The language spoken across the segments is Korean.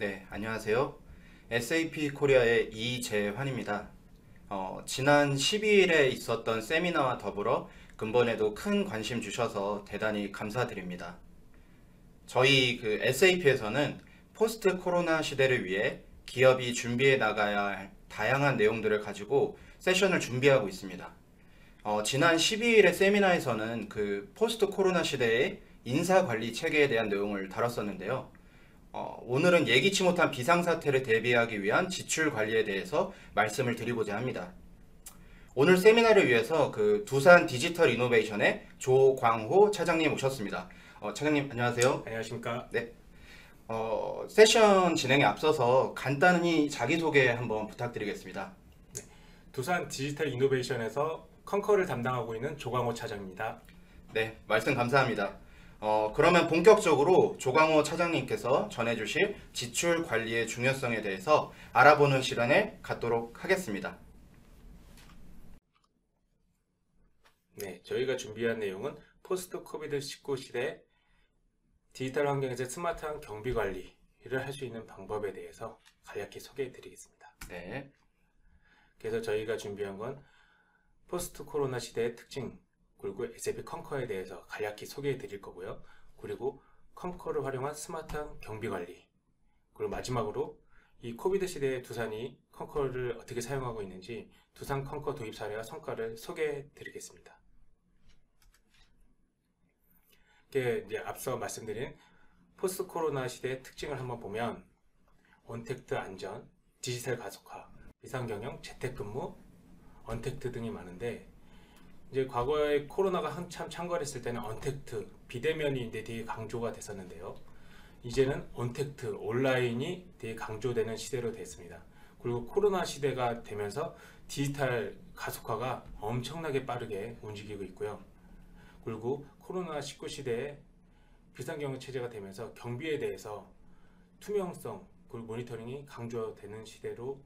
네, 안녕하세요. SAP 코리아의 이재환입니다. 지난 12일에 있었던 세미나와 더불어 근본에도 큰 관심 주셔서 대단히 감사드립니다. 저희 SAP에서는 포스트 코로나 시대를 위해 기업이 준비해 나가야 할 다양한 내용들을 가지고 세션을 준비하고 있습니다. 지난 12일의 세미나에서는 포스트 코로나 시대의 인사관리 체계에 대한 내용을 다뤘었는데요. 오늘은 예기치 못한 비상사태를 대비하기 위한 지출 관리에 대해서 말씀을 드리고자 합니다. 오늘 세미나를 위해서 두산 디지털 이노베이션의 조광호 차장님 오셨습니다. 차장님 안녕하세요. 안녕하십니까. 네. 세션 진행에 앞서서 간단히 자기소개 한번 부탁드리겠습니다. 두산 디지털 이노베이션에서 컨커를 담당하고 있는 조광호 차장입니다. 네, 말씀 감사합니다. 그러면 본격적으로 조광호 차장님께서 전해주실 지출 관리의 중요성에 대해서 알아보는 시간을 갖도록 하겠습니다. 네, 저희가 준비한 내용은 포스트 코비드-19 시대 디지털 환경에서 스마트한 경비 관리를 할 수 있는 방법에 대해서 간략히 소개해 드리겠습니다. 네. 그래서 저희가 준비한 건 포스트 코로나 시대의 특징, 그리고 SAP 컨커에 대해서 간략히 소개해 드릴 거고요. 그리고 컨커를 활용한 스마트한 경비 관리, 그리고 마지막으로 이 코비드 시대에 두산이 컨커를 어떻게 사용하고 있는지 두산 컨커 도입 사례와 성과를 소개해 드리겠습니다. 이제 앞서 말씀드린 포스트 코로나 시대의 특징을 한번 보면 언택트 안전, 디지털 가속화, 비상경영, 재택근무, 언택트 등이 많은데, 이제 과거에 코로나가 한참 창궐했을 때는 언택트, 비대면이 이제 되게 강조가 됐었는데요. 이제는 언택트, 온라인이 되게 강조되는 시대로 됐습니다. 그리고 코로나 시대가 되면서 디지털 가속화가 엄청나게 빠르게 움직이고 있고요. 그리고 코로나19 시대에 비상경영 체제가 되면서 경비에 대해서 투명성, 그리고 모니터링이 강조되는 시대로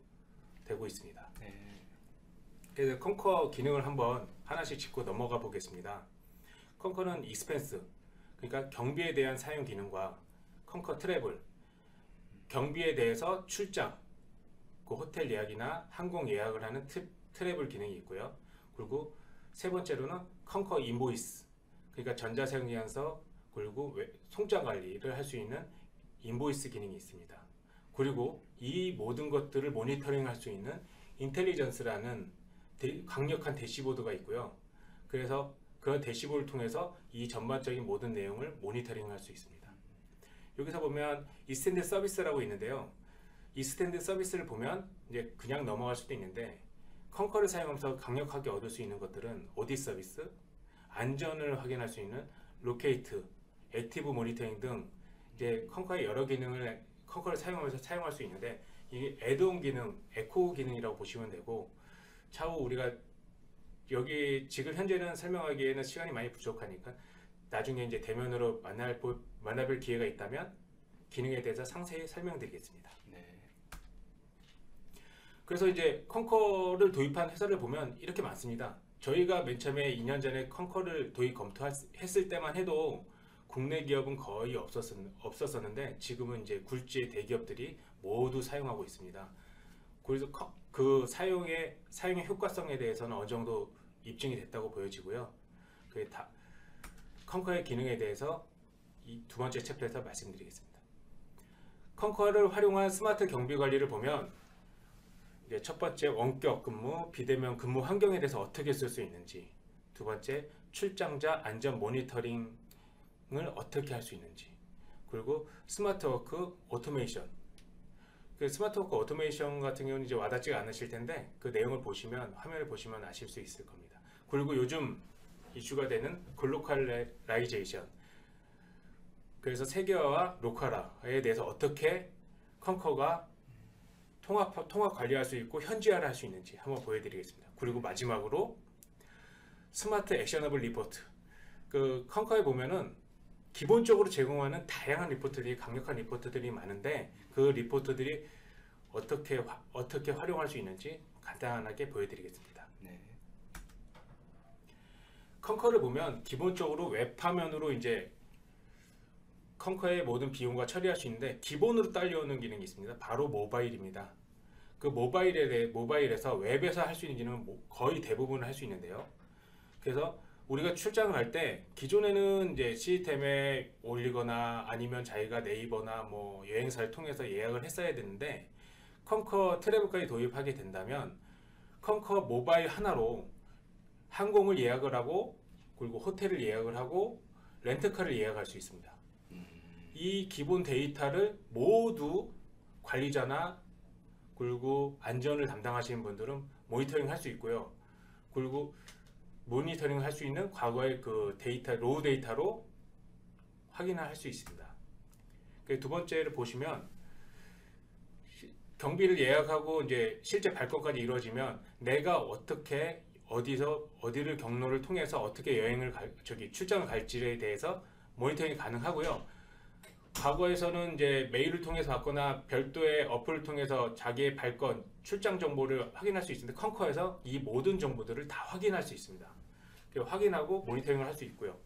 되고 있습니다. 그래서 컨커 기능을 한번 하나씩 짚고 넘어가 보겠습니다. 컨커는 익스펜스, 그러니까 경비에 대한 사용 기능과 컨커 트래블, 경비에 대해서 출장, 그 호텔 예약이나 항공 예약을 하는 트래블 기능이 있고요. 그리고 세 번째로는 컨커 인보이스, 그러니까 전자세금계산서, 그리고 송장 관리를 할 수 있는 인보이스 기능이 있습니다. 그리고 이 모든 것들을 모니터링 할 수 있는 인텔리전스라는 강력한 대시보드가 있고요. 그래서 그 대시보드를 통해서 이 전반적인 모든 내용을 모니터링 할 수 있습니다. 여기서 보면 이스탠드 서비스라고 있는데요. 이스탠드 서비스를 보면 이제 그냥 넘어갈 수도 있는데, 컨커를 사용하면서 강력하게 얻을 수 있는 것들은 오딧 서비스, 안전을 확인할 수 있는 로케이트, 액티브 모니터링 등 이제 컨커의 여러 기능을 컨커를 사용하면서 사용할 수 있는데, 이게 애드온 기능, 에코 기능이라고 보시면 되고, 차후 우리가 여기 지금 현재는 설명하기에는 시간이 많이 부족하니까 나중에 이제 대면으로 만나뵐 기회가 있다면 기능에 대해서 상세히 설명드리겠습니다. 네. 그래서 이제 컨커를 도입한 회사를 보면 이렇게 많습니다. 저희가 맨 처음에 2년 전에 컨커를 도입 검토했을 때만 해도 국내 기업은 거의 없었었는데, 지금은 이제 굴지의 대기업들이 모두 사용하고 있습니다. 그래서 그 사용의 효과성에 대해서는 어느 정도 입증이 됐다고 보여지고요. 컨커의 기능에 대해서 이 두 번째 챕터에서 말씀드리겠습니다. 컨커를 활용한 스마트 경비 관리를 보면 이제 첫 번째 원격 근무, 비대면 근무 환경에 대해서 어떻게 쓸 수 있는지, 두 번째 출장자 안전 모니터링을 어떻게 할 수 있는지, 그리고 스마트워크 오토메이션. 스마트워크 오토메이션 같은 경우는 이제 와닿지가 않으실 텐데, 그 내용을 보시면, 화면을 보시면 아실 수 있을 겁니다. 그리고 요즘 이슈가 되는 글로컬라이제이션, 그래서 세계화와 로컬화에 대해서 어떻게 컨커가 통합 관리할 수 있고 현지화를 할 수 있는지 한번 보여드리겠습니다. 그리고 마지막으로 스마트 액셔너블 리포트. 컨커에 보면은 기본적으로 제공하는 다양한 리포트들이, 강력한 리포트들이 많은데, 그 리포트들이 어떻게 활용할 수 있는지 간단하게 보여드리겠습니다. 네. 컨커를 보면 기본적으로 웹화면으로 이제 컨커의 모든 비용과 처리할 수 있는데 기본으로 딸려오는 기능이 있습니다. 바로 모바일입니다. 그 모바일에서 웹에서 할 수 있는 기능은 거의 대부분 할 수 있는데요. 그래서 우리가 출장을 갈 때 기존에는 이제 시스템에 올리거나 아니면 자기가 네이버나 뭐 여행사를 통해서 예약을 했어야 되는데 컨커 트래블까지 도입하게 된다면 컨커 모바일 하나로 항공을 예약을 하고 그리고 호텔을 예약을 하고 렌트카를 예약할 수 있습니다. 이 기본 데이터를 모두 관리자나 그리고 안전을 담당하시는 분들은 모니터링 할 수 있고요. 그리고 모니터링 할 수 있는 과거의 그 데이터, 로우 데이터로 확인을 할 수 있습니다. 두 번째를 보시면 경비를 예약하고 이제 실제 발권까지 이루어지면 내가 어떻게 어디를 경로를 통해서 어떻게 출장을 갈지에 대해서 모니터링이 가능하고요. 과거에서는 이제 메일을 통해서 받거나 별도의 어플을 통해서 자기의 발권, 출장 정보를 확인할 수 있는데 컨커에서 이 모든 정보들을 다 확인할 수 있습니다. 확인하고 모니터링을 할 수 있고요.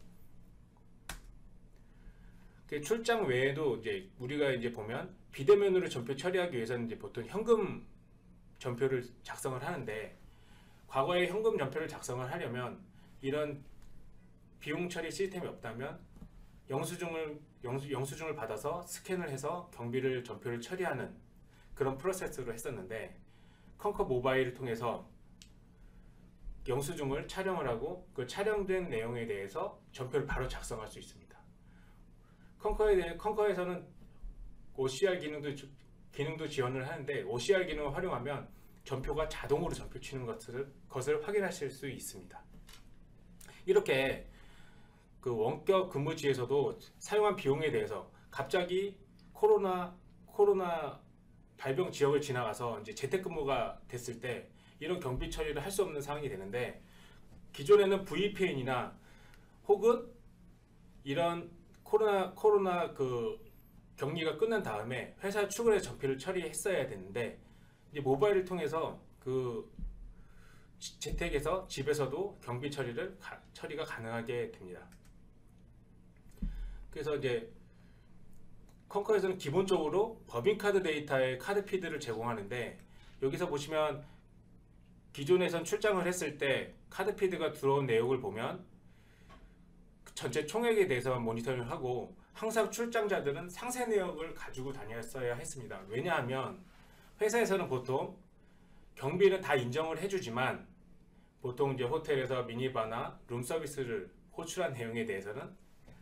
출장 외에도 이제 우리가 이제 보면 비대면으로 전표 처리하기 위해서는 이제 보통 현금 전표를 작성을 하는데 과거에 현금 전표를 작성을 하려면 이런 비용 처리 시스템이 없다면 영수증을 받아서 스캔을 해서 경비를 전표를 처리하는 그런 프로세스로 했었는데 컨커 모바일을 통해서 영수증을 촬영을 하고 그 촬영된 내용에 대해서 전표를 바로 작성할 수 있습니다. 컨커에서는 OCR 기능도 지원을 하는데 OCR 기능을 활용하면 전표가 자동으로 전표 치는 것을 확인하실 수 있습니다. 이렇게 그 원격 근무지에서도 사용한 비용에 대해서 갑자기 코로나 발병 지역을 지나가서 이제 재택근무가 됐을 때 이런 경비 처리를 할 수 없는 상황이 되는데 기존에는 VPN이나 혹은 이런 코로나 그 격리가 끝난 다음에 회사에 출근해서 전표를 처리했어야 되는데 이제 모바일을 통해서 그 재택에서 집에서도 경비 처리가 가능하게 됩니다. 그래서 이제 컨커에서는 기본적으로 법인카드 데이터의 카드 피드를 제공하는데 여기서 보시면 기존에선 출장을 했을 때 카드 피드가 들어온 내역을 보면 전체 총액에 대해서만 모니터링을 하고 항상 출장자들은 상세 내역을 가지고 다녔어야 했습니다. 왜냐하면 회사에서는 보통 경비는 다 인정을 해주지만 보통 이제 호텔에서 미니바나 룸 서비스를 호출한 내용에 대해서는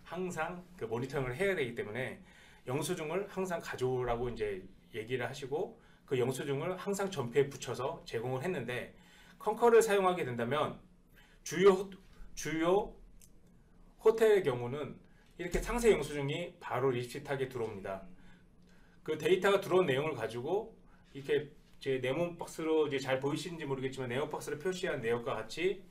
항상 그 모니터링을 해야 되기 때문에 영수증을 항상 가져오라고 이제 얘기를 하시고 그 영수증을 항상 전표에 붙여서 제공을 했는데 컨커를 사용하게 된다면 주요 호텔의 경우는 이렇게 상세 영수증이 바로 리시트하게 들어옵니다. 그 데이터가 들어온 내용을 가지고 이렇게 제 네모 박스로 이제 잘 보이시는지 모르겠지만 네모 박스로 표시한 내역과 같이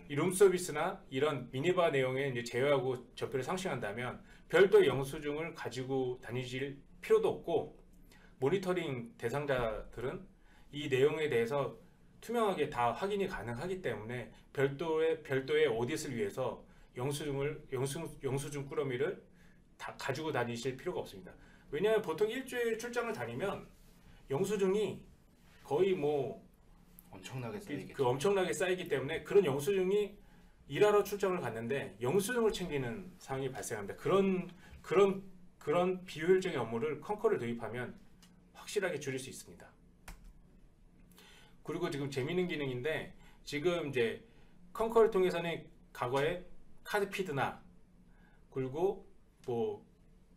이 룸서비스나 이런 미니바 내용에 이제 제외하고 전표를 상징한다면 별도의 영수증을 가지고 다니실 필요도 없고 모니터링 대상자들은 이 내용에 대해서 투명하게 다 확인이 가능하기 때문에 별도의 오디트를 위해서 영수증 꾸러미를 다 가지고 다니실 필요가 없습니다. 왜냐하면 보통 일주일 출장을 다니면 영수증이 거의 뭐 엄청나게 쌓이기 때문에 그런 영수증이 일하러 출장을 갔는데 영수증을 챙기는 상황이 발생합니다. 그런 비효율적인 업무를 컨커를 도입하면 확실하게 줄일 수 있습니다. 그리고 지금 재미있는 기능인데 지금 이제 컨커를 통해서는 과거에 카드피드나 그리고 뭐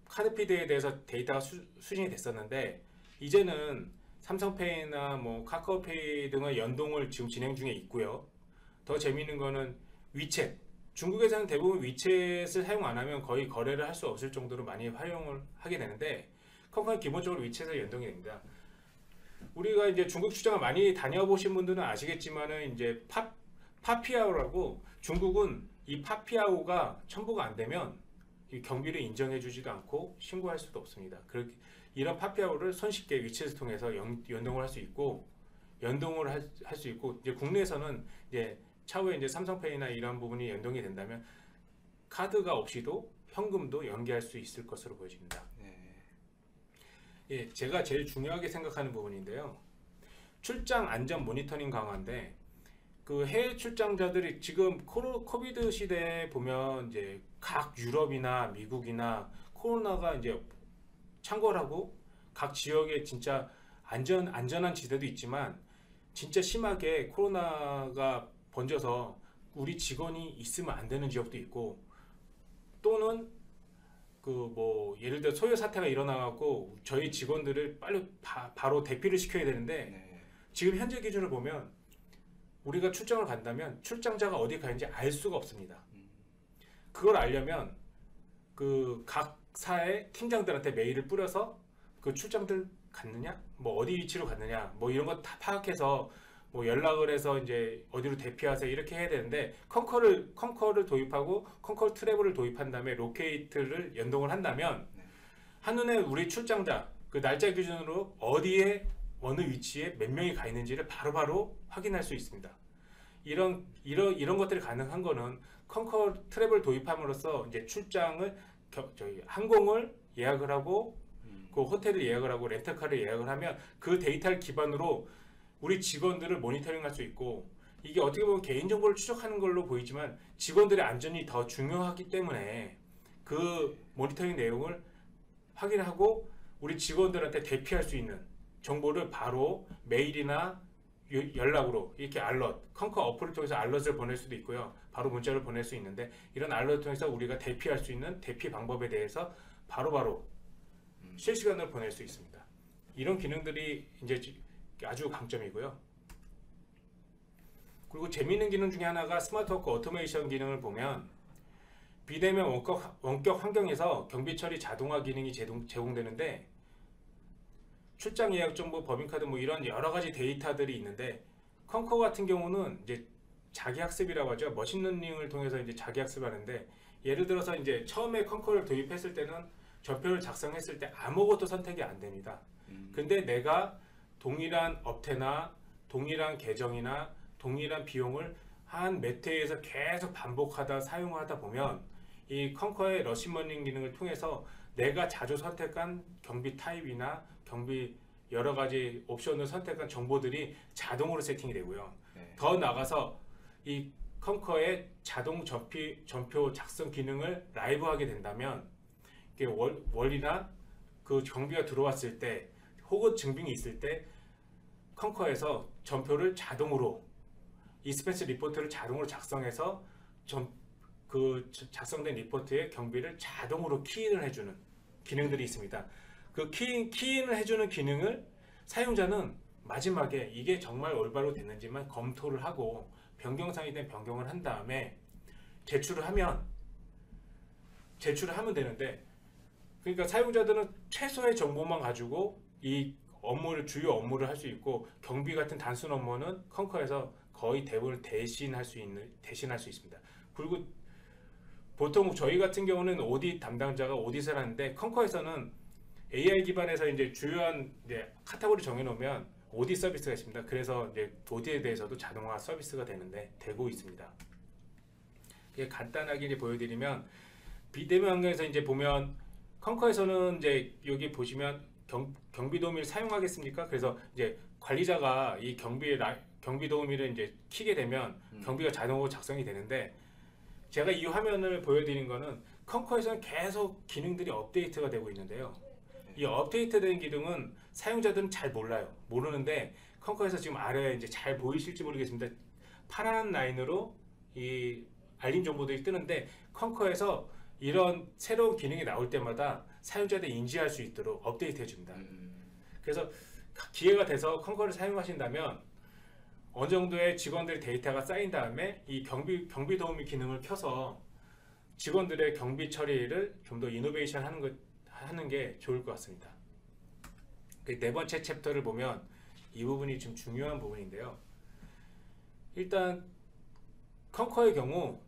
카드피드에 대해서 데이터가 수신이 됐었는데 이제는 삼성페이나 뭐 카카오페이 등의 연동을 지금 진행 중에 있고요. 더 재미있는 거는 위챗. 중국에서는 대부분 위챗을 사용 안 하면 거의 거래를 할 수 없을 정도로 많이 활용을 하게 되는데 컨커는 기본적으로 위챗에 연동이 됩니다. 우리가 이제 중국 출장을 많이 다녀보신 분들은 아시겠지만은 이제 파피아오라고 중국은 이 파피아오가 첨부가 안 되면 이 경비를 인정해주지도 않고 신고할 수도 없습니다. 그렇게 이런 파피아오를 손쉽게 위챗을 통해서 연동을 할 수 있고 이제 국내에서는 이제 차후에 이제 삼성페이나 이런 부분이 연동이 된다면 카드가 없이도 현금도 연계할 수 있을 것으로 보여집니다. 네. 예, 제가 제일 중요하게 생각하는 부분인데요. 출장 안전 모니터링 강화인데 그 해외 출장자들이 지금 코비드 시대에 보면 이제 각 유럽이나 미국이나 코로나가 이제 창궐하고 각 지역에 진짜 안전한 지대도 있지만 진짜 심하게 코로나가 번져서 우리 직원이 있으면 안 되는 지역도 있고 또는 그 뭐 예를 들어 소요 사태가 일어나갖고 저희 직원들을 빨리 바로 대피를 시켜야 되는데 네. 지금 현재 기준을 보면 우리가 출장을 간다면 출장자가 어디 가 있는지 알 수가 없습니다. 그걸 알려면 그 각 사의 팀장들한테 메일을 뿌려서 그 출장들 갔느냐, 뭐 어디 위치로 갔느냐, 뭐 이런 거 다 파악해서 뭐 연락을 해서 이제 어디로 대피하세요 이렇게 해야 되는데 컨커를 도입하고 컨커 트래블을 도입한 다음에 로케이트를 연동을 한다면 한눈에 우리 출장자 그 날짜 기준으로 어디에 어느 위치에 몇 명이 가 있는지를 바로바로 확인할 수 있습니다. 이런 것들이 가능한 거는 컨커 트래블 도입함으로써 이제 출장을 저희 항공을 예약을 하고 그 호텔을 예약을 하고 렌터카를 예약을 하면 그 데이터를 기반으로 우리 직원들을 모니터링 할 수 있고 이게 어떻게 보면 개인정보를 추적하는 걸로 보이지만 직원들의 안전이 더 중요하기 때문에 그 모니터링 내용을 확인하고 우리 직원들한테 대피할 수 있는 정보를 바로 메일이나 연락으로 이렇게 컨커 어플을 통해서 알럿을 보낼 수도 있고요. 바로 문자를 보낼 수 있는데 이런 알럿을 통해서 우리가 대피할 수 있는 대피 방법에 대해서 바로바로 실시간으로 보낼 수 있습니다. 이런 기능들이 이제 아주 강점이고요. 그리고 재미있는 기능 중에 하나가 스마트워크 오토메이션 기능을 보면 비대면 원격 환경에서 경비 처리 자동화 기능이 제공되는데 출장 예약 정보, 법인카드 뭐 이런 여러 가지 데이터들이 있는데 컨커 같은 경우는 이제 자기 학습이라고 하죠. 머신러닝을 통해서 이제 자기 학습하는데 예를 들어서 이제 처음에 컨커를 도입했을 때는 전표를 작성했을 때 아무것도 선택이 안 됩니다. 근데 내가 동일한 업태나 동일한 계정이나 동일한 비용을 한 몇 회에서 계속 반복하다 사용하다 보면 이 컨커의 머신러닝 기능을 통해서 내가 자주 선택한 경비 타입이나 경비 여러 가지 옵션을 선택한 정보들이 자동으로 세팅이 되고요. 네. 더 나가서 이 컨커의 자동 전표 작성 기능을 라이브하게 된다면 이게 월이나 그 경비가 들어왔을 때 혹은 증빙이 있을 때 컨커에서 전표를 자동으로 익스펜스 리포트를 자동으로 작성해서 그 작성된 리포트에 경비를 자동으로 키인을 해주는 기능들이 있습니다. 그 키인을 해주는 기능을 사용자는 마지막에 이게 정말 올바로 됐는지만 검토를 하고 변경사항이 된 변경을 한 다음에 제출을 하면 되는데 그러니까 사용자들은 최소의 정보만 가지고 이 주요 업무를 할 수 있고 경비 같은 단순 업무는 컨커에서 거의 대부분 대신할 수 있습니다. 그리고 보통 저희 같은 경우는 오딧 담당자가 오딧을 하는데 컨커에서는 AI 기반에서 이제 주요한 이제 카테고리 정해놓으면 오딧 서비스가 있습니다. 그래서 이제 오딧에 대해서도 자동화 서비스가 되고 있습니다. 간단하게 이제 보여드리면 비대면 환경에서 이제 보면 컨커에서는 이제 여기 보시면 경비 도우미를 사용하겠습니까? 그래서 이제 관리자가 이 경비 도우미를 이제 키게 되면 경비가 자동으로 작성이 되는데 제가 이 화면을 보여드린 거는 컨커에서는 계속 기능들이 업데이트가 되고 있는데요. 이 업데이트된 기능은 사용자들은 잘 모르는데 컨커에서 지금 아래에 이제 잘 보이실지 모르겠습니다. 파란 라인으로 이 알림 정보들이 뜨는데 컨커에서 이런 새로운 기능이 나올 때마다 사용자들이 인지할 수 있도록 업데이트 해줍니다. 그래서 기회가 돼서 컨커를 사용하신다면 어느 정도의 직원들의 데이터가 쌓인 다음에 이 경비 도우미 기능을 켜서 직원들의 경비 처리를 좀 더 이노베이션 하는 게 좋을 것 같습니다. 네 번째 챕터를 보면 이 부분이 좀 중요한 부분인데요. 일단 컨커의 경우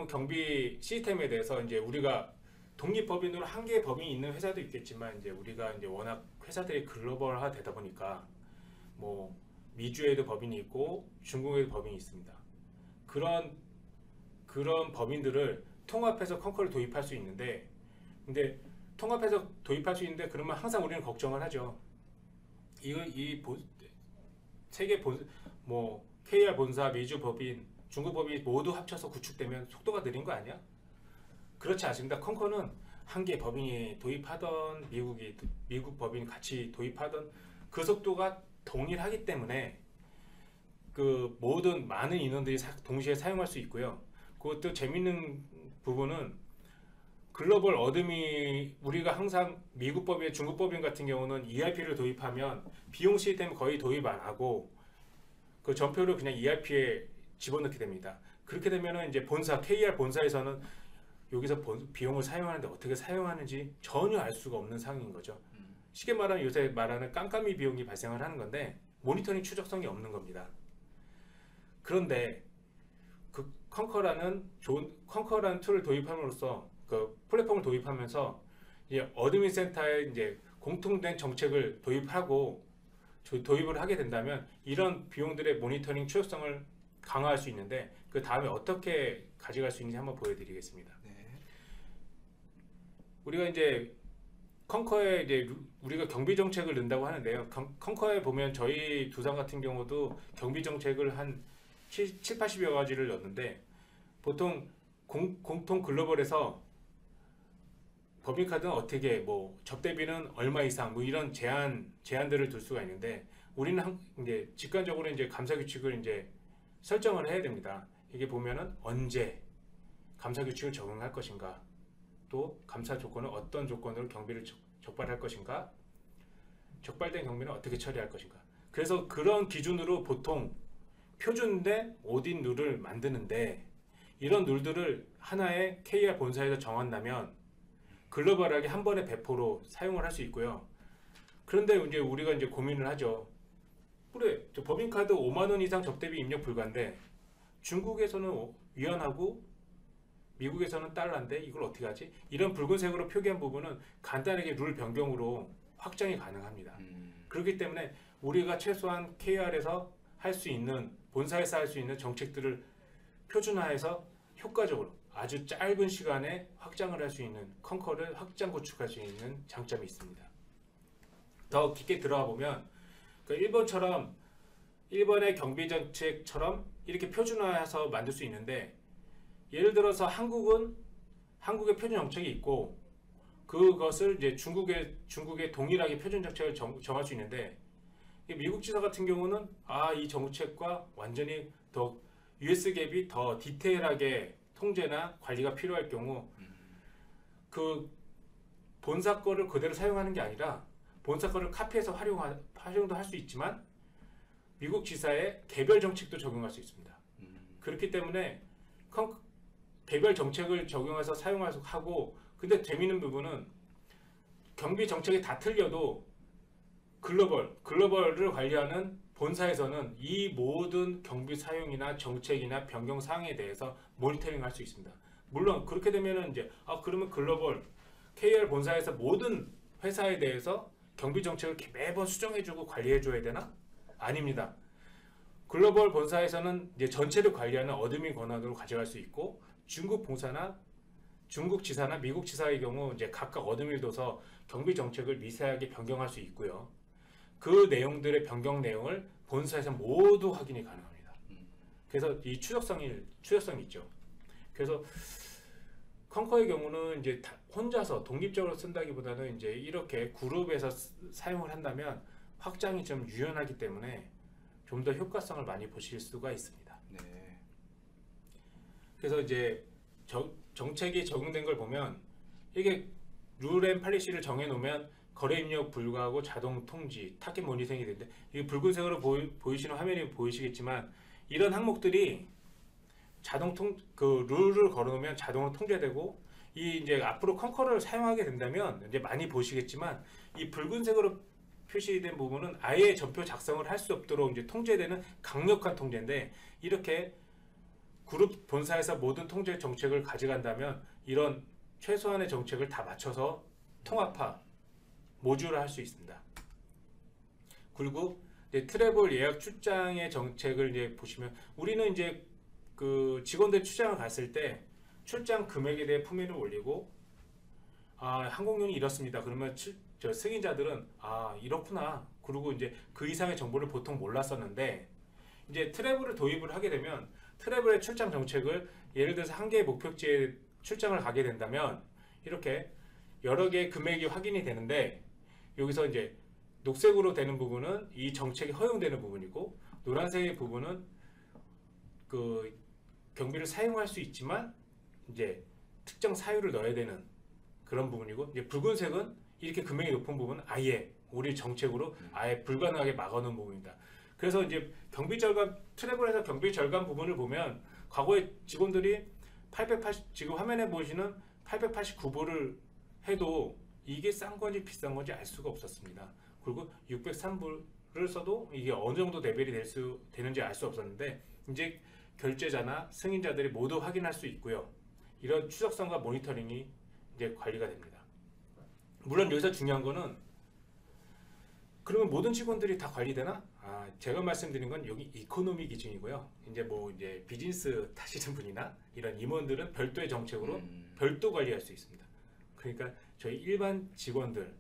경비 시스템에 대해서 이제 우리가 독립법인으로 한 개의 법인이 있는 회사도 있겠지만 이제 우리가 이제 워낙 회사들이 글로벌화 되다 보니까 뭐 미주에도 법인이 있고 중국에도 법인이 있습니다. 그런 법인들을 통합해서 컨커를 도입할 수 있는데, 근데 통합해서 도입할 수 있는데 그러면 항상 우리는 걱정을 하죠. 세계 뭐 KR 본사, 미주 법인, 중국 법인 모두 합쳐서 구축되면 속도가 느린 거 아니야? 그렇지 않습니다. 컨커는 한 개 법인이 도입하던 미국 법인 같이 도입하던 그 속도가 동일하기 때문에 그 모든 많은 인원들이 동시에 사용할 수 있고요. 그것도 재밌는 부분은 글로벌 어드미, 우리가 항상 미국 법인, 중국 법인 같은 경우는 ERP를 도입하면 비용 시스템 거의 도입 안 하고 그 전표를 그냥 ERP에 집어넣게 됩니다. 그렇게 되면은 이제 본사, KR 본사에서는 여기서 비용을 사용하는데 어떻게 사용하는지 전혀 알 수가 없는 상황인 거죠. 쉽게 말하면 요새 말하는 깜깜이 비용이 발생을 하는 건데 모니터링 추적성이 없는 겁니다. 그런데 그 컨커라는 툴을 도입함으로써 그 플랫폼을 도입하면서 이제 어드민 센터에 이제 공통된 정책을 도입을 하게 된다면 이런 비용들의 모니터링 추적성을 강화할 수 있는데 그 다음에 어떻게 가져갈 수 있는지 한번 보여드리겠습니다. 네. 우리가 이제 컨커에 이제 우리가 경비 정책을 넣는다고 하는데요. 컨커에 보면 저희 두산 같은 경우도 경비 정책을 한 80여 가지를 넣는데 보통 공통 글로벌에서 법인카드는 어떻게 뭐 접대비는 얼마 이상 뭐 이런 제한들을 둘 수가 있는데 우리는 이제 직관적으로 이제 감사 규칙을 이제 설정을 해야 됩니다. 이게 보면은 언제 감사 규칙을 적용할 것인가, 또 감사 조건은 어떤 조건으로 경비를 적발할 것인가, 적발된 경비는 어떻게 처리할 것인가. 그래서 그런 기준으로 보통 표준된 오딘 룰을 만드는데 이런 룰들을 하나의 KR 본사에서 정한다면 글로벌하게 한 번에 배포로 사용을 할 수 있고요. 그런데 이제 우리가 이제 고민을 하죠. 그래, 저 법인카드 5만 원 이상 접대비 입력 불가인데 중국에서는 위안하고 미국에서는 달러인데 이걸 어떻게 하지? 이런 붉은색으로 표기한 부분은 간단하게 룰 변경으로 확장이 가능합니다. 그렇기 때문에 우리가 최소한 KR에서 할 수 있는, 본사에서 할 수 있는 정책들을 표준화해서 효과적으로 아주 짧은 시간에 확장을 할 수 있는 컨커를 확장 구축할 수 있는 장점이 있습니다. 더 깊게 들어가 보면 일본의 경비 정책처럼 이렇게 표준화해서 만들 수 있는데 예를 들어서 한국의 표준 정책이 있고 그것을 이제 중국의 동일하게 표준 정책을 정할 수 있는데 미국 지사 같은 경우는 이 정책과 완전히 더 US 갭이 더 디테일하게 통제나 관리가 필요할 경우 그 본사 거를 그대로 사용하는 게 아니라 본사 거를 카피해서 활용도 할 수 있지만 미국 지사의 개별 정책도 적용할 수 있습니다. 그렇기 때문에 개별 정책을 적용해서 사용하고 근데 재미있는 부분은 경비 정책이 다 틀려도 글로벌을 관리하는 본사에서는 이 모든 경비 사용이나 정책이나 변경 사항에 대해서 모니터링 할 수 있습니다. 물론 그렇게 되면은 이제 그러면 글로벌 KR 본사에서 모든 회사에 대해서 경비 정책을 매번 수정해주고 관리해줘야 되나? 아닙니다. 글로벌 본사에서는 이제 전체를 관리하는 어드민 권한으로 가져갈 수 있고 중국 본사나 중국 지사나 미국 지사의 경우 이제 각각 어드민을 둬서 경비 정책을 미세하게 변경할 수 있고요. 그 내용들의 변경 내용을 본사에서 모두 확인이 가능합니다. 그래서 이 추적성이 있죠. 그래서 컨커의 경우는 이제 혼자서 독립적으로 쓴다기보다는 이제 이렇게 그룹에서 사용을 한다면 확장이 좀 유연하기 때문에 좀 더 효과성을 많이 보실 수가 있습니다. 네. 그래서 이제 정책이 적용된 걸 보면 이게 룰 앤 팔리시를 정해놓으면 거래 입력 불가하고 자동 통지, 타겟 모니터링이 되는데 이 붉은색으로 보이시는 화면이 보이시겠지만 이런 항목들이 그 룰을 걸어놓으면 자동으로 통제되고 이제 앞으로 컨커를 사용하게 된다면 이제 많이 보시겠지만 이 붉은색으로 표시된 부분은 아예 전표 작성을 할 수 없도록 이제 통제되는 강력한 통제인데 이렇게 그룹 본사에서 모든 통제 정책을 가져간다면 이런 최소한의 정책을 다 맞춰서 통합화 모듈화 할 수 있습니다. 그리고 이제 트래블 예약 출장의 정책을 이제 보시면 우리는 이제 그 직원들 출장을 갔을 때 출장 금액에 대해 품위를 올리고 항공료는 이렇습니다. 그러면 승인자들은 이렇구나. 그리고 이제 그 이상의 정보를 보통 몰랐었는데 이제 트래블을 도입을 하게 되면 트래블의 출장 정책을 예를 들어서 한 개의 목적지에 출장을 가게 된다면 이렇게 여러 개의 금액이 확인이 되는데 여기서 이제 녹색으로 되는 부분은 이 정책이 허용되는 부분이고 노란색의 부분은 그 경비를 사용할 수 있지만 이제 특정 사유를 넣어야 되는 그런 부분이고 이제 붉은색은 이렇게 금액이 높은 부분은 아예 우리 정책으로 아예 불가능하게 막아놓은 부분입니다. 그래서 이제 경비 절감 트래블에서 경비 절감 부분을 보면 과거에 직원들이 지금 화면에 보시는 889불을 해도 이게 싼 건지 비싼 건지 알 수가 없었습니다. 그리고 603불을 써도 이게 어느 정도 레벨이 되는지 알 수 없었는데 이제 결제자나 승인자들이 모두 확인할 수 있고요. 이런 추적성과 모니터링이 이제 관리가 됩니다. 물론 여기서 중요한 거는 그러면 모든 직원들이 다 관리되나? 제가 말씀드린 건 여기 이코노미 기준이고요. 이제 비즈니스 타시는 분이나 이런 임원들은 별도의 정책으로 별도 관리할 수 있습니다. 그러니까 저희 일반 직원들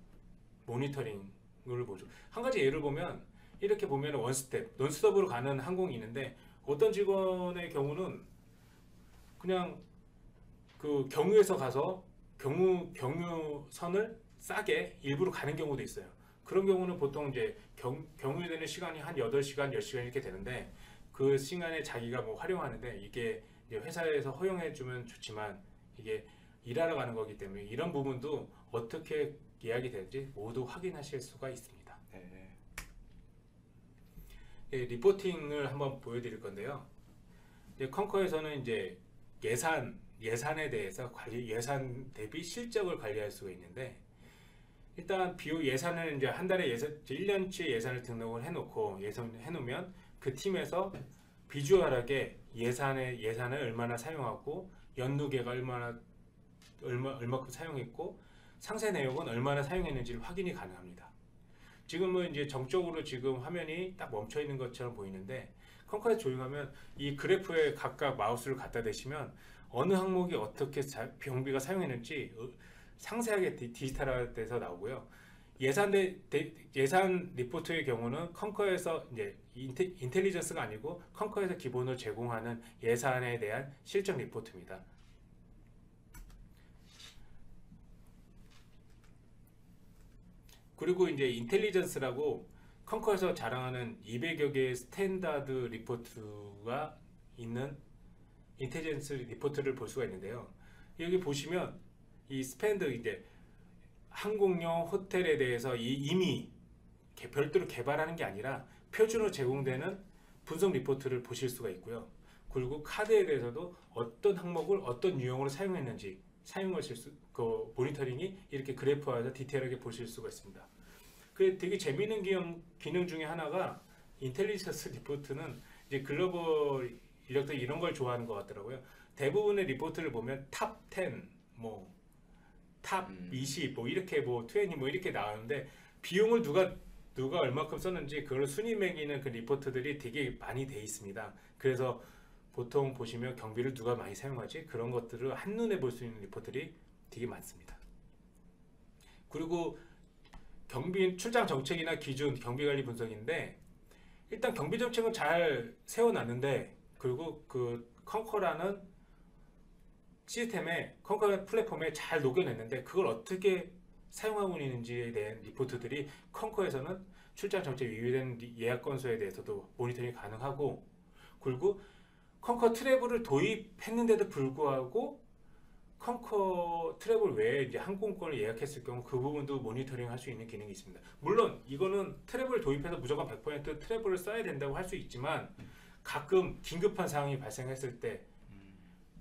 모니터링을 보죠. 한 가지 예를 보면 이렇게 보면 원스텝, 논스톱으로 가는 항공이 있는데 어떤 직원의 경우는 그냥 그 경유에서 가서 경유선을 싸게 일부러 가는 경우도 있어요. 그런 경우는 보통 이제 경유되는 시간이 한 8시간, 10시간 이렇게 되는데 그 시간에 자기가 뭐 활용하는데 이게 이제 회사에서 허용해주면 좋지만 이게 일하러 가는 거기 때문에 이런 부분도 어떻게 예약이 되는지 모두 확인하실 수가 있습니다. 네. 리포팅을 한번 보여드릴 건데요. 컨커에서는 이제 예산에 대해서 예산 대비 실적을 관리할 수가 있는데 일단 비용 예산을 이제 한 달에 1년치 예산을 등록을 해놓고 해놓으면 그 팀에서 비주얼하게 예산을 얼마나 사용하고 연누계가 얼마큼 사용했고 상세 내역은 얼마나 사용했는지를 확인이 가능합니다. 지금은 이제 정적으로 지금 화면이 딱 멈춰 있는 것처럼 보이는데 컨커에서 조용하면 이 그래프에 각각 마우스를 갖다 대시면 어느 항목이 어떻게 경비가 사용했는지 상세하게 디지털화돼서 나오고요. 예산 리포트의 경우는 컨커에서 이제 인텔리전스가 아니고 컨커에서 기본으로 제공하는 예산에 대한 실적 리포트입니다. 그리고 이제 인텔리전스라고 컨커에서 자랑하는 200여 개의 스탠다드 리포트가 있는 인텔리전스 리포트를 볼 수가 있는데요. 여기 보시면 이 스펜드 이제 항공용 호텔에 대해서 이미 별도로 개발하는 게 아니라 표준으로 제공되는 분석 리포트를 보실 수가 있고요. 그리고 카드에 대해서도 어떤 항목을 어떤 유형으로 사용했는지 그 모니터링이 이렇게 그래프화해서 디테일하게 보실 수가 있습니다. 그 되게 재미있는 기능 중에 하나가 인텔리전스 리포트는 이제 글로벌 인력들 이런 걸 좋아하는 것 같더라고요. 대부분의 리포트를 보면 탑 10, 탑 20, 이렇게 20 이렇게 나오는데 비용을 누가 얼마큼 썼는지 그걸 순위 매기는 그 리포트들이 되게 많이 돼 있습니다. 그래서 보통 보시면 경비를 누가 많이 사용하지 그런 것들을 한눈에 볼 수 있는 리포트들이 되게 많습니다. 그리고 출장 정책이나 기준, 경비관리 분석인데 일단 경비 정책은 잘 세워놨는데 그리고 그 컨커라는 컨커 플랫폼에 잘 녹여냈는데 그걸 어떻게 사용하고 있는지에 대한 리포트들이 컨커에서는 출장 정책 위배된 예약 건수에 대해서도 모니터링이 가능하고 그리고 컨커 트래블을 도입했는데도 불구하고 컨커 트래블 외에 이제 항공권을 예약했을 경우 그 부분도 모니터링 할 수 있는 기능이 있습니다. 물론 이거는 트래블을 도입해서 무조건 100% 트래블을 써야 된다고 할 수 있지만 가끔 긴급한 상황이 발생했을 때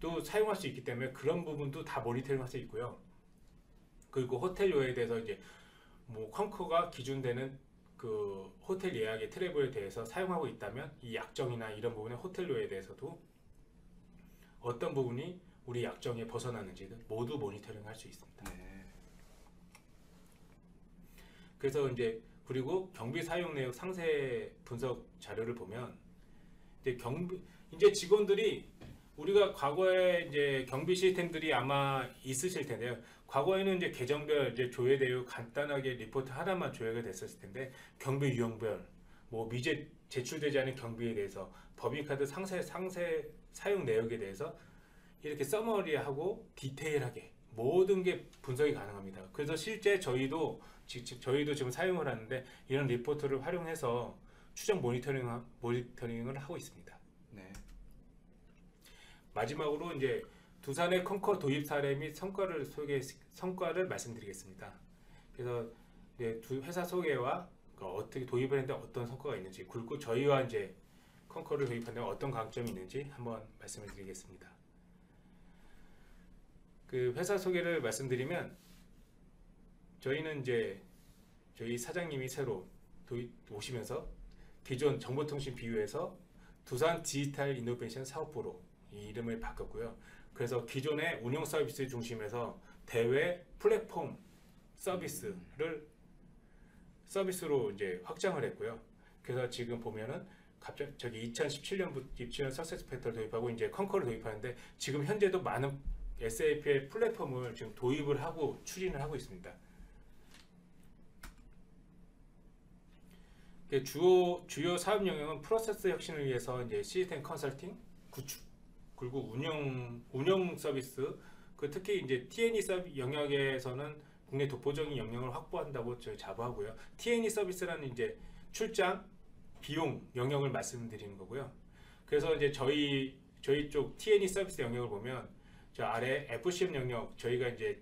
또 사용할 수 있기 때문에 그런 부분도 다 모니터링 할 수 있고요. 그리고 호텔료에 대해서 이제 컨커가 기준되는 그 호텔 예약의 트래블에 대해서 사용하고 있다면 이 약정이나 이런 부분의 호텔료에 대해서도 어떤 부분이 우리 약정에 벗어나는지 모두 모니터링 할 수 있습니다. 네. 그래서 그리고 경비 사용 내역 상세 분석 자료를 보면 이제 직원들이 우리가 과거에 이제 경비 시스템들이 아마 있으실 텐데요. 과거에는 이제 계정별 이제 조회되어 간단하게 리포트 하나만 조회가 됐었을 텐데 경비 유형별, 뭐 미제 제출되지 않은 경비에 대해서 법인카드 상세 사용 내역에 대해서 이렇게 서머리하고 디테일하게 모든 게 분석이 가능합니다. 그래서 실제 저희도 지금 사용을 하는데 이런 리포트를 활용해서 추적 모니터링을 하고 있습니다. 네. 마지막으로 이제 두산의 컨커 도입 사례 및 성과를 말씀드리겠습니다. 그래서 이제 두 회사 소개와 어떻게 도입을 했는데 어떤 성과가 있는지, 그리고 저희와 이제 컨커를 도입하는데 어떤 강점이 있는지 한번 말씀을 드리겠습니다. 그 회사 소개를 말씀드리면 저희는 이제 저희 사장님이 새로 오시면서 기존 정보통신 BU에서 두산 디지털 이노베이션 사업부로 이 이름을 바꿨고요. 그래서 기존의 운영 서비스 중심에서 대외 플랫폼 서비스로 이제 확장을 했고요. 그래서 지금 보면은 갑자기 저기 2017년 석세스 팩터를 도입하고 이제 컨커를 도입하는데 지금 현재도 많은 SAP의 플랫폼을 지금 도입을 하고 추진을 하고 있습니다. 주요 사업 영역은 프로세스 혁신을 위해서 이제 시스템 컨설팅, 구축, 그리고 운영 서비스, 특히 이제 T&E 서비스 영역에서는 국내 독보적인 영역을 확보한다고 저희 자부하고요. T&E 서비스라는 이제 출장, 비용 영역을 말씀드리는 거고요. 그래서 이제 저희 쪽 T&E 서비스 영역을 보면 저 아래 FCM 영역, 저희가 이제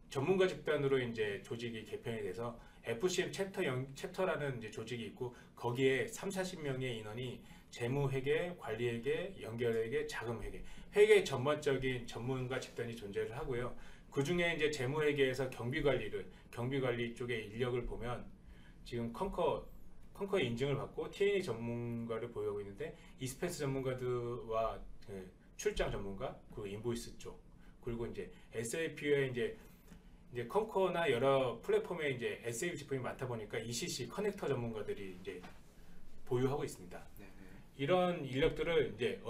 전문가 집단으로 이제 조직이 개편이 돼서 FCM 챕터라는 이제 조직이 있고 거기에 30-40명의 인원이 재무회계, 관리회계, 연결회계, 자금회계, 회계 전반적인 전문가 집단이 존재를 하고요. 그 중에 이제 재무회계에서 경비관리 쪽의 인력을 보면 지금 컨커 인증을 받고 T&E 전문가를 보유하고 있는데 이스펜스 전문가들과 출장 전문가, 그리고 인보이스 쪽, 그리고 이제 SAP의 이제 컨커나 여러 플랫폼에 이제 SAP 제품이 많다 보니까 ECC 커넥터 전문가들이 이제 보유하고 있습니다. 네네. 이런 인력들을 이제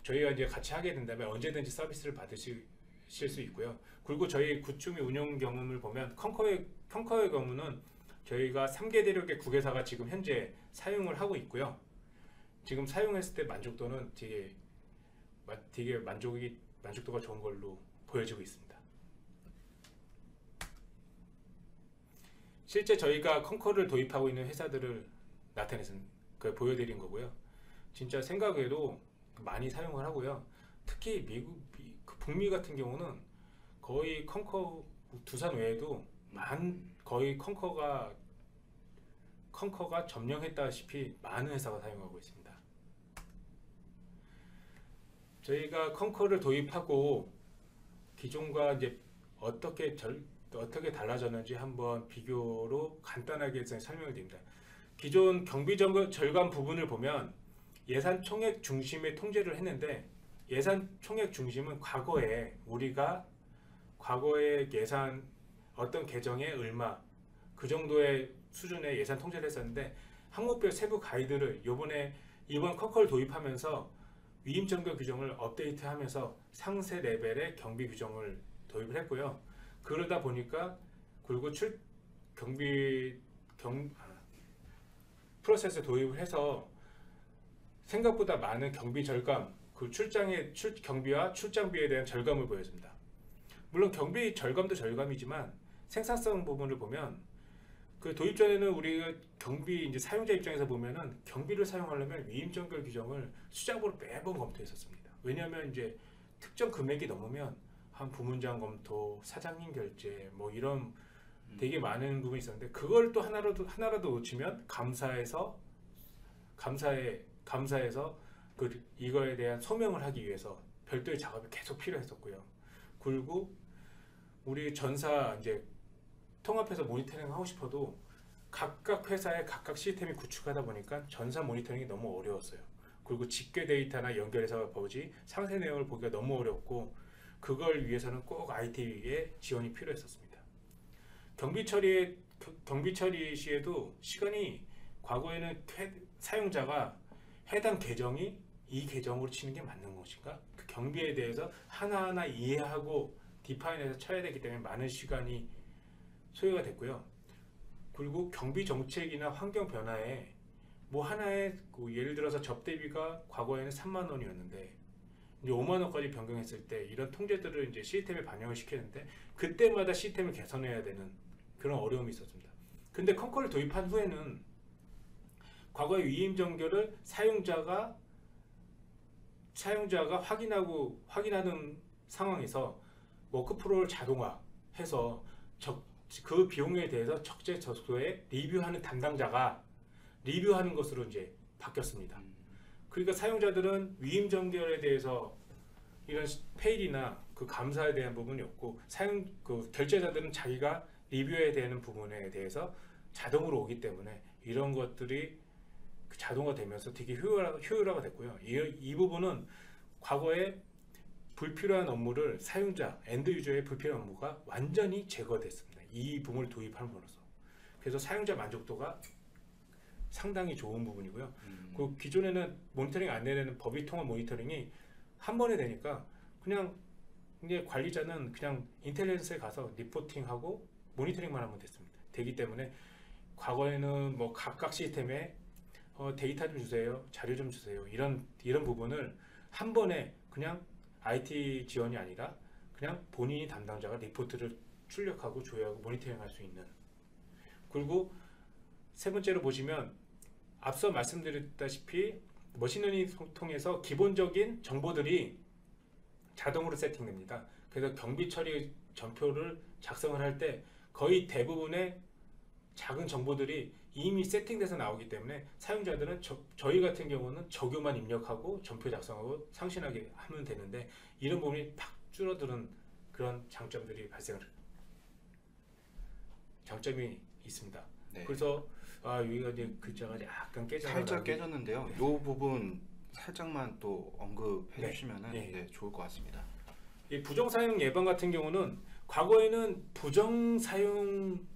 저희가 이제 같이 하게 된다면 언제든지 서비스를 받으실 수 있고요. 그리고 저희 구축 및 운영 경험을 보면 컨커의 경우는 저희가 3개 대륙의 국외사가 지금 현재 사용을 하고 있고요. 지금 사용했을 때 만족도는 되게 만족도가 좋은 걸로 보여지고 있습니다. 실제 저희가 컨커를 도입하고 있는 회사들을 나타내서 보여드린 거고요. 진짜 생각외로 많이 사용을 하고요. 특히 북미 같은 경우는 거의 컨커 두산 외에도 거의 컨커가 점령했다시피 많은 회사가 사용하고 있습니다. 저희가 컨커를 도입하고 기존과 이제 어떻게 달라졌는지 한번 비교로 간단하게 설명을 드립니다. 기존 경비 절감 부분을 보면 예산 총액 중심의 통제를 했는데 예산 총액 중심은 과거에 예산 어떤 계정에 얼마 그 정도의 수준의 예산 통제를 했었는데 항목별 세부 가이드를 이번 컨커를 도입하면서 위임정결 규정을 업데이트하면서 상세 레벨의 경비 규정을 도입을 했고요. 그러다 보니까 그리고 프로세스 도입을 해서 생각보다 많은 경비 절감, 그 경비와 출장비에 대한 절감을 보여줍니다. 물론 경비 절감도 절감이지만 생산성 부분을 보면 그 도입 전에는 우리가 경비 이제 사용자 입장에서 보면은 경비를 사용하려면 위임정결 규정을 수작으로 매번 검토했었습니다. 왜냐하면 이제 특정 금액이 넘으면 한 부문장 검토, 사장님 결제, 뭐 이런 되게 많은 부분이 있었는데 그걸 또 하나라도 놓치면 감사에서 이거에 대한 소명을 하기 위해서 별도의 작업이 계속 필요했었고요. 그리고 우리 전사 이제 통합해서 모니터링 하고 싶어도 각각 회사의 각각 시스템이 구축하다 보니까 전사 모니터링이 너무 어려웠어요. 그리고 집계 데이터나 연결해서 보지 상세 내용을 보기가 너무 어렵고 그걸 위해서는 꼭 IT의 지원이 필요했었습니다. 경비 처리 시에도 시간이 과거에는 사용자가 해당 계정이 이 계정으로 치는 게 맞는 것인가? 그 그 경비에 대해서 하나하나 이해하고 디파인해서 쳐야 되기 때문에 많은 시간이 소요가 됐고요. 그리고 경비 정책이나 환경 변화에 뭐 하나에 예를 들어서 접대비가 과거에는 3만 원이었는데 이제 5만 원까지 변경했을 때 이런 통제들을 이제 시스템에 반영을 시키는데 그때마다 시스템을 개선해야 되는 그런 어려움이 있었습니다. 근데 컨커를 도입한 후에는 과거의 위임 정결을 사용자가 확인하는 상황에서 워크프로를 자동화해서 그 비용에 대해서 적재적소에 리뷰하는 담당자가 리뷰하는 것으로 이제 바뀌었습니다. 그러니까 사용자들은 위임 정결에 대해서 이런 페일이나 그 감사에 대한 부분이 없고 그 결제자들은 자기가 리뷰해야 되는 부분에 대해서 자동으로 오기 때문에 이런 것들이 자동화되면서 되게 효율화가 됐고요. 이 부분은 과거에 불필요한 업무를 사용자, 엔드 유저의 불필요한 업무가 완전히 제거됐습니다. 이 부분을 도입함으로써. 그래서 사용자 만족도가 상당히 좋은 부분이고요. 그 기존에는 모니터링 안 되는 법이 통한 모니터링이 한 번에 되니까 그냥 이제 관리자는 그냥 인텔리전스에 가서 리포팅하고 모니터링만 하면 됐습니다. 되기 때문에 과거에는 뭐 각각 시스템에 데이터 좀 주세요, 자료 좀 주세요, 이런 부분을 한 번에 그냥 IT 지원이 아니라 그냥 본인이 담당자가 리포트를 출력하고 조회하고 모니터링 할 수 있는. 그리고 세 번째로 보시면 앞서 말씀드렸다시피 머신러닝 통해서 기본적인 정보들이 자동으로 세팅됩니다. 그래서 경비 처리 전표를 작성을 할 때 거의 대부분의 작은 정보들이 이미 세팅돼서 나오기 때문에 사용자들은 저희 같은 경우는 적요만 입력하고 전표 작성하고 상신하게 하면 되는데 이런 부분이 팍 줄어드는 그런 장점이 있습니다. 네. 그래서 여기가 이제 글자가 약간 살짝 깨졌는데요. 이 부분 살짝만 또 언급해 주시면 네, 좋을 것 같습니다. 이 부정사용 예방 같은 경우는 과거에는 부정사용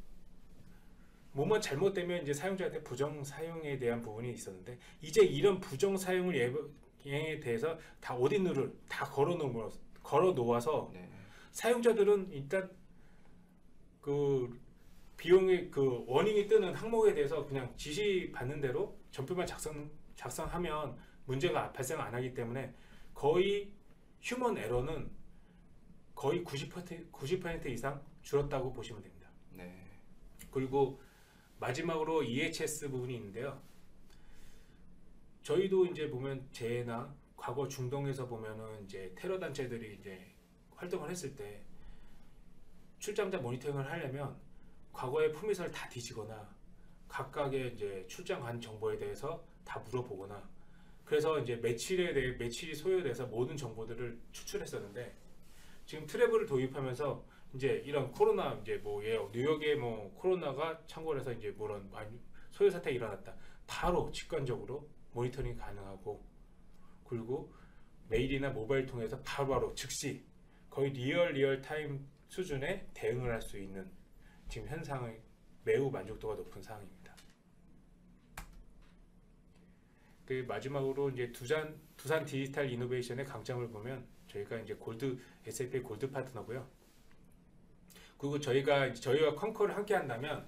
뭐만 잘못되면 이제 사용자한테 부정사용에 대한 부분이 있었는데 이제 이런 부정사용을 예방에 대해서 다 오딘룰을 다 걸어 놓아서 네. 사용자들은 일단 그 비용의 그 워닝이 뜨는 항목에 대해서 그냥 지시 받는 대로 전표만 작성하면 문제가 발생 안 하기 때문에 거의 휴먼 에러는 거의 90% 이상 줄었다고 보시면 됩니다. 네. 그리고 마지막으로 EHS 부분이 있는데요. 저희도 이제 보면 재해나 과거 중동에서 보면은 이제 테러 단체들이 이제 활동을 했을 때 출장자 모니터링을 하려면 과거의 포맷을 다 뒤지거나 각각의 이제 출장 간 정보에 대해서 다 물어보거나 그래서 이제 며칠이 소요돼서 모든 정보들을 추출했었는데 지금 트래블을 도입하면서 이제 이런 코로나 이제 뭐 뉴욕에 뭐 코로나가 창궐해서 이제 뭐런 소요 사태가 일어났다. 바로 직관적으로 모니터링 가능하고 그리고 메일이나 모바일 통해서 바로 즉시 거의 리얼 타임 수준의 대응을 할 수 있는 지금 현상의 매우 만족도가 높은 상황입니다. 그 마지막으로 이제 두산 디지털 이노베이션의 강점을 보면 저희가 이제 SAP 골드 파트너고요. 그리고 저희와 컨커를 함께 한다면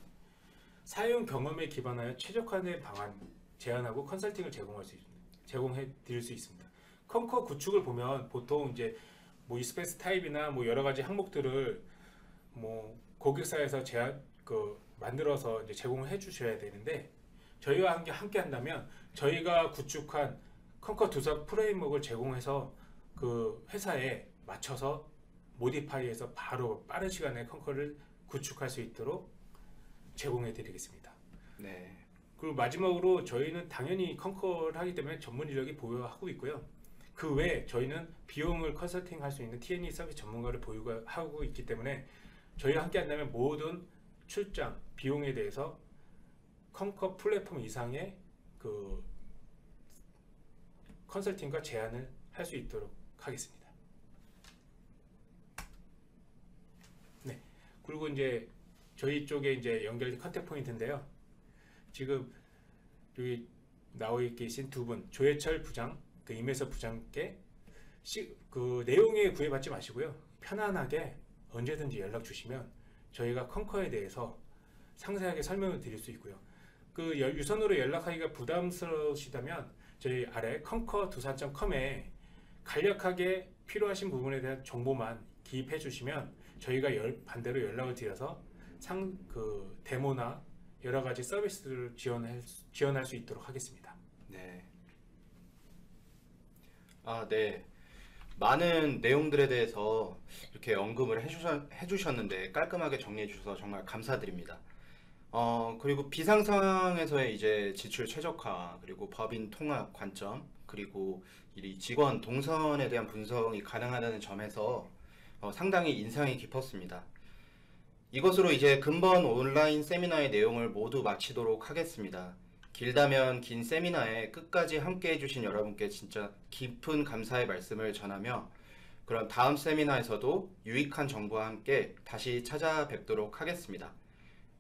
사용 경험에 기반하여 최적화된 방안 제안하고 컨설팅을 제공해 드릴 수 있습니다. 컨커 구축을 보면 보통 이제 뭐 익스펜스 타입이나 뭐 여러 가지 항목들을 뭐 고객사에서 만들어서 이제 제공을 해 주셔야 되는데 저희와 함께 한다면 저희가 구축한 컨커 두산 프레임워크를 제공해서 그 회사에 맞춰서 모디파이해서 바로 빠른 시간에 컨커를 구축할 수 있도록 제공해 드리겠습니다. 네. 그리고 마지막으로 저희는 당연히 컨커를 하기 때문에 전문 인력이 보유하고 있고요. 그 외에 저희는 비용을 컨설팅 할 수 있는 T&E 서비스 전문가를 보유하고 있기 때문에 저희와 함께 한다면 모든 출장, 비용에 대해서 컨커 플랫폼 이상의 그 컨설팅과 제안을 할 수 있도록 하겠습니다. 네. 그리고 이제 저희 쪽에 이제 연결된 컨택 포인트인데요. 지금 여기 나와 계신 두 분, 조혜철 부장, 그 임혜서 부장께 그 내용에 구애받지 마시고요. 편안하게 언제든지 연락 주시면 저희가 컨커에 대해서 상세하게 설명을 드릴 수 있고요. 그 유선으로 연락하기가 부담스러우시다면 저희 아래 conquer두산.com에 간략하게 필요하신 부분에 대한 정보만 기입해 주시면 저희가 반대로 연락을 드려서 그 데모나 여러 가지 서비스를 지원할 수 있도록 하겠습니다. 네. 네. 많은 내용들에 대해서 이렇게 언급을 해주셨는데 깔끔하게 정리해 주셔서 정말 감사드립니다. 그리고 비상 상황에서의 이제 지출 최적화, 그리고 법인 통합 관점, 그리고 이 직원 동선에 대한 분석이 가능하다는 점에서 상당히 인상이 깊었습니다. 이것으로 이제 근본 온라인 세미나의 내용을 모두 마치도록 하겠습니다. 길다면 긴 세미나에 끝까지 함께 해주신 여러분께 진짜 깊은 감사의 말씀을 전하며, 그럼 다음 세미나에서도 유익한 정보와 함께 다시 찾아뵙도록 하겠습니다.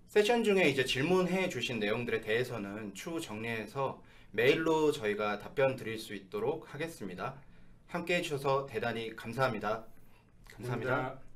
세션 중에 이제 질문해 주신 내용들에 대해서는 추후 정리해서 메일로 저희가 답변 드릴 수 있도록 하겠습니다. 함께 해주셔서 대단히 감사합니다. 감사합니다.